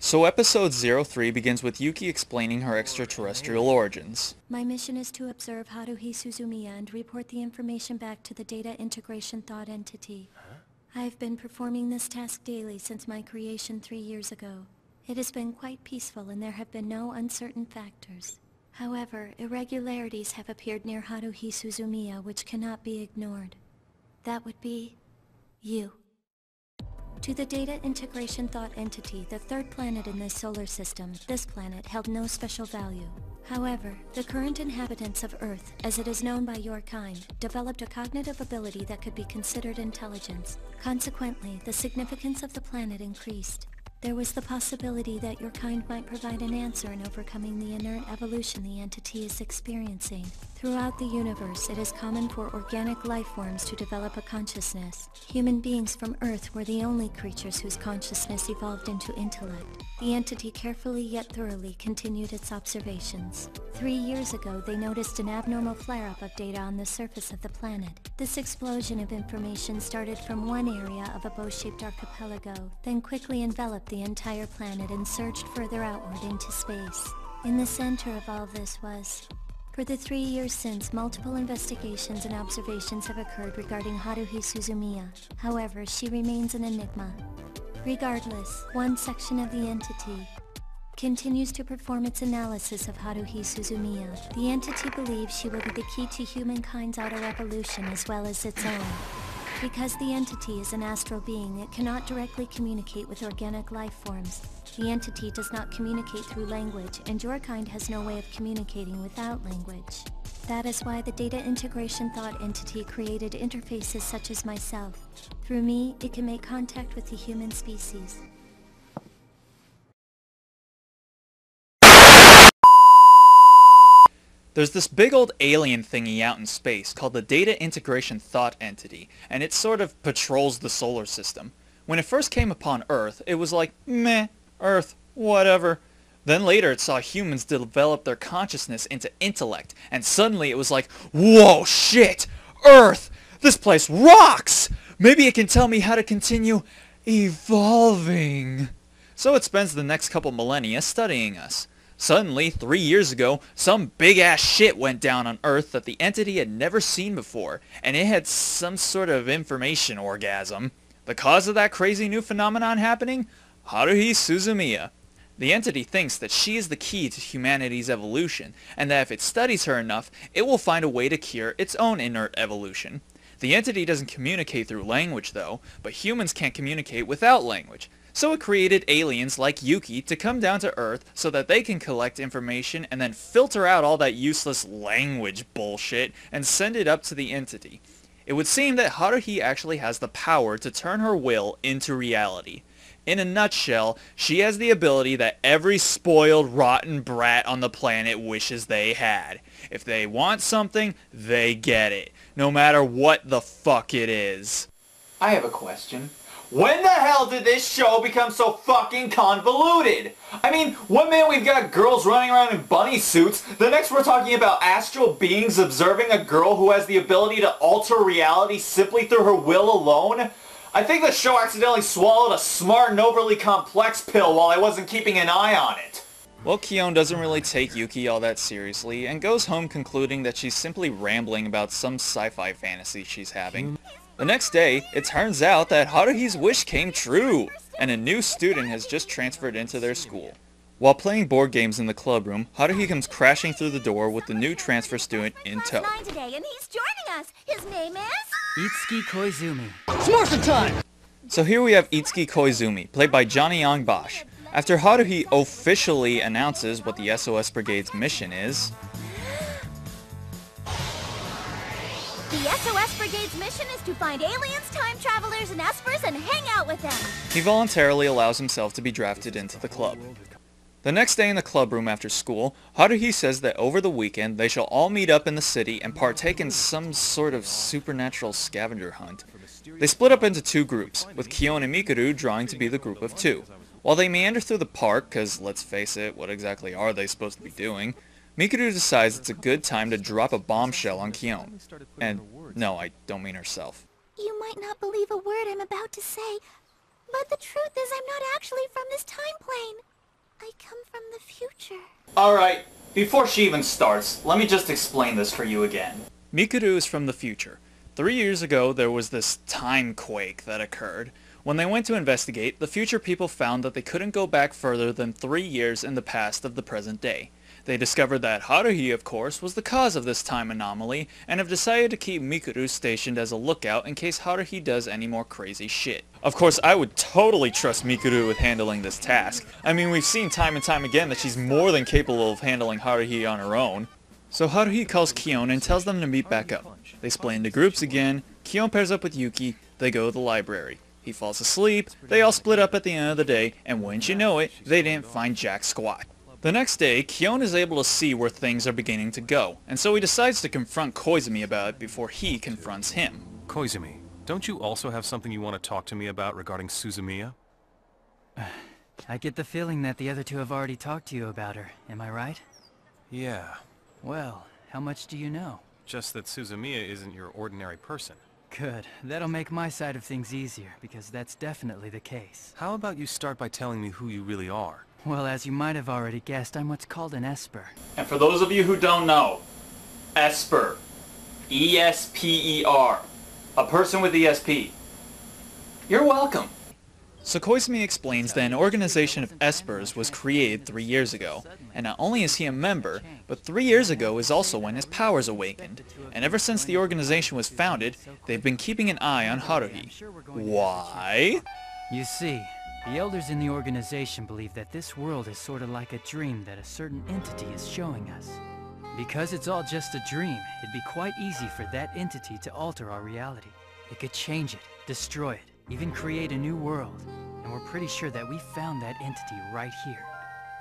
So episode 03 begins with Yuki explaining her extraterrestrial origins. My mission is to observe Haruhi Suzumiya and report the information back to the Data Integration Thought Entity. I've been performing this task daily since my creation 3 years ago. It has been quite peaceful and there have been no uncertain factors. However, irregularities have appeared near Haruhi Suzumiya which cannot be ignored. That would be you. To the Data Integration Thought Entity, the third planet in this solar system, this planet held no special value. However, the current inhabitants of Earth, as it is known by your kind, developed a cognitive ability that could be considered intelligence. Consequently, the significance of the planet increased. There was the possibility that your kind might provide an answer in overcoming the inert evolution the entity is experiencing. Throughout the universe, it is common for organic life forms to develop a consciousness. Human beings from Earth were the only creatures whose consciousness evolved into intellect. The entity carefully yet thoroughly continued its observations. 3 years ago, they noticed an abnormal flare-up of data on the surface of the planet. This explosion of information started from one area of a bow-shaped archipelago, then quickly enveloped the entire planet and surged further outward into space. In the center of all this was... For the 3 years since, multiple investigations and observations have occurred regarding Haruhi Suzumiya. However, she remains an enigma. Regardless, one section of the entity continues to perform its analysis of Haruhi Suzumiya. The entity believes she will be the key to humankind's auto-evolution as well as its own. Because the entity is an astral being, it cannot directly communicate with organic life forms. The entity does not communicate through language, and your kind has no way of communicating without language. That is why the Data Integration Thought Entity created interfaces such as myself. Through me, it can make contact with the human species. There's this big old alien thingy out in space called the Data Integration Thought Entity, and it sort of patrols the solar system. When it first came upon Earth, it was like, meh, Earth, whatever. Then later it saw humans develop their consciousness into intellect, and suddenly it was like, whoa, shit, Earth, this place rocks! Maybe it can tell me how to continue evolving. So it spends the next couple millennia studying us. Suddenly, 3 years ago, some big-ass shit went down on Earth that the entity had never seen before, and it had some sort of information orgasm. The cause of that crazy new phenomenon happening? Haruhi Suzumiya. The entity thinks that she is the key to humanity's evolution, and that if it studies her enough, it will find a way to cure its own inert evolution. The entity doesn't communicate through language, though, but humans can't communicate without language. So it created aliens like Yuki to come down to Earth so that they can collect information and then filter out all that useless language bullshit and send it up to the entity. It would seem that Haruhi actually has the power to turn her will into reality. In a nutshell, she has the ability that every spoiled, rotten brat on the planet wishes they had. If they want something, they get it, no matter what the fuck it is. I have a question. When the hell did this show become so fucking convoluted? I mean, one minute we've got girls running around in bunny suits, the next we're talking about astral beings observing a girl who has the ability to alter reality simply through her will alone? I think the show accidentally swallowed a smart and overly complex pill while I wasn't keeping an eye on it. Well, Kion doesn't really take Yuki all that seriously, and goes home concluding that she's simply rambling about some sci-fi fantasy she's having. The next day, it turns out that Haruhi's wish came true, and a new student has just transferred into their school. While playing board games in the club room, Haruhi comes crashing through the door with the new transfer student in tow. Today, and he's joining us. His name is Itsuki Koizumi. Smurfing time! So here we have Itsuki Koizumi, played by Johnny Young Bosch. After Haruhi officially announces what the SOS Brigade's mission is, the SOS Brigade's mission is to find aliens, time travelers, and espers and hang out with them. he voluntarily allows himself to be drafted into the club. The next day in the club room after school, Haruhi says that over the weekend they shall all meet up in the city and partake in some sort of supernatural scavenger hunt. They split up into 2 groups, with Kion and Mikuru drawing to be the group of 2. While they meander through the park, cause let's face it, what exactly are they supposed to be doing, Mikuru decides it's a good time to drop a bombshell on Kion. And no, I don't mean herself. You might not believe a word I'm about to say, but the truth is I'm not actually from this time plane. Alright, before she even starts, let me just explain this for you again. Mikuru is from the future. 3 years ago, there was this time quake that occurred. When they went to investigate, the future people found that they couldn't go back further than 3 years in the past of the present day. They discovered that Haruhi, of course, was the cause of this time anomaly, and have decided to keep Mikuru stationed as a lookout in case Haruhi does any more crazy shit. Of course, I would totally trust Mikuru with handling this task. I mean, we've seen time and time again that she's more than capable of handling Haruhi on her own. So Haruhi calls Kion and tells them to meet back up. They split into groups again, Kion pairs up with Yuki, they go to the library. He falls asleep, they all split up at the end of the day, and wouldn't you know it, they didn't find jack squat. The next day, Kion is able to see where things are beginning to go, and so he decides to confront Koizumi about it before he confronts him. Koizumi, don't you also have something you want to talk to me about regarding Suzumiya? I get the feeling that the other two have already talked to you about her, am I right? Yeah. Well, how much do you know? Just that Suzumiya isn't your ordinary person. Good. That'll make my side of things easier, because that's definitely the case. How about you start by telling me who you really are? Well, as you might have already guessed, I'm what's called an Esper. And for those of you who don't know, Esper. E-S-P-E-R. A person with ESP. You're welcome. So Koizumi explains that an organization of Espers was created 3 years ago, and not only is he a member, but 3 years ago is also when his powers awakened, and ever since the organization was founded, they've been keeping an eye on Haruhi. Why? You see, the elders in the organization believe that this world is sort of like a dream that a certain entity is showing us. Because it's all just a dream, it'd be quite easy for that entity to alter our reality. It could change it, destroy it, even create a new world. And we're pretty sure that we found that entity right here.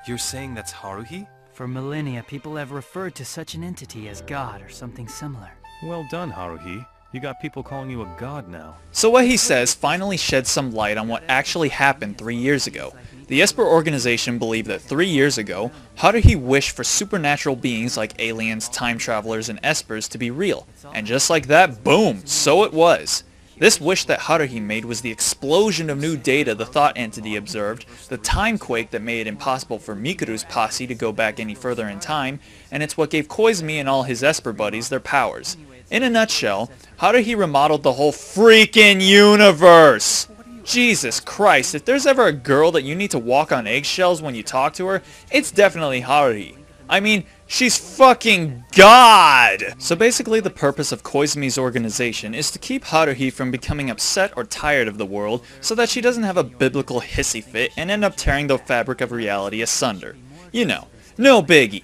You're saying that's Haruhi? For millennia, people have referred to such an entity as God or something similar. Well done, Haruhi. You got people calling you a god now. So what he says finally sheds some light on what actually happened 3 years ago. The Esper organization believed that 3 years ago, Haruhi wished for supernatural beings like aliens, time travelers, and Espers to be real. And just like that, boom, so it was. This wish that Haruhi made was the explosion of new data the thought entity observed, the time quake that made it impossible for Mikuru's posse to go back any further in time, and it's what gave Koizumi and all his Esper buddies their powers. In a nutshell, Haruhi remodeled the whole freaking universe! Jesus Christ, if there's ever a girl that you need to walk on eggshells when you talk to her, it's definitely Haruhi. I mean, she's fucking God! So basically the purpose of Koizumi's organization is to keep Haruhi from becoming upset or tired of the world so that she doesn't have a biblical hissy fit and end up tearing the fabric of reality asunder. You know, no biggie.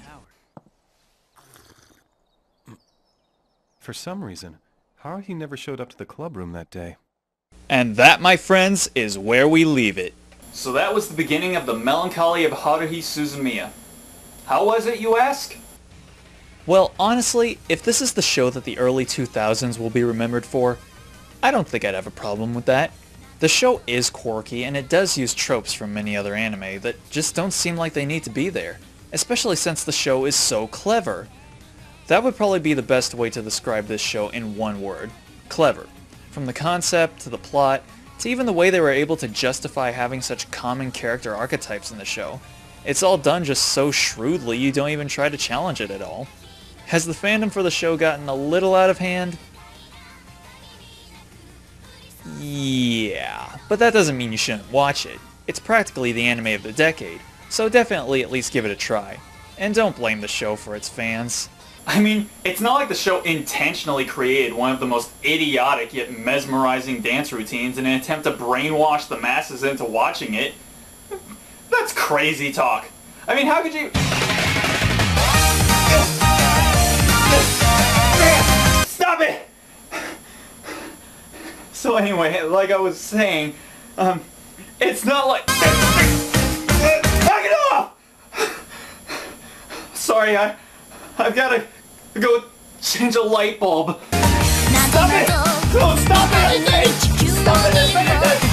For some reason, Haruhi never showed up to the club room that day. And that, my friends, is where we leave it. So that was the beginning of the Melancholy of Haruhi Suzumiya. How was it, you ask? Well, honestly, if this is the show that the early 2000s will be remembered for, I don't think I'd have a problem with that. The show is quirky, and it does use tropes from many other anime that just don't seem like they need to be there, especially since the show is so clever. That would probably be the best way to describe this show in one word. Clever. From the concept, to the plot, to even the way they were able to justify having such common character archetypes in the show. It's all done just so shrewdly you don't even try to challenge it at all. Has the fandom for the show gotten a little out of hand? Yeah, but that doesn't mean you shouldn't watch it. It's practically the anime of the decade, so definitely at least give it a try. And don't blame the show for its fans. I mean, it's not like the show intentionally created one of the most idiotic yet mesmerizing dance routines in an attempt to brainwash the masses into watching it. That's crazy talk. I mean, how could you... Stop it! So anyway, like I was saying, it's not like... Knock it off! Sorry, I've got to go change a light bulb. Stop it! No, stop it! Stop it!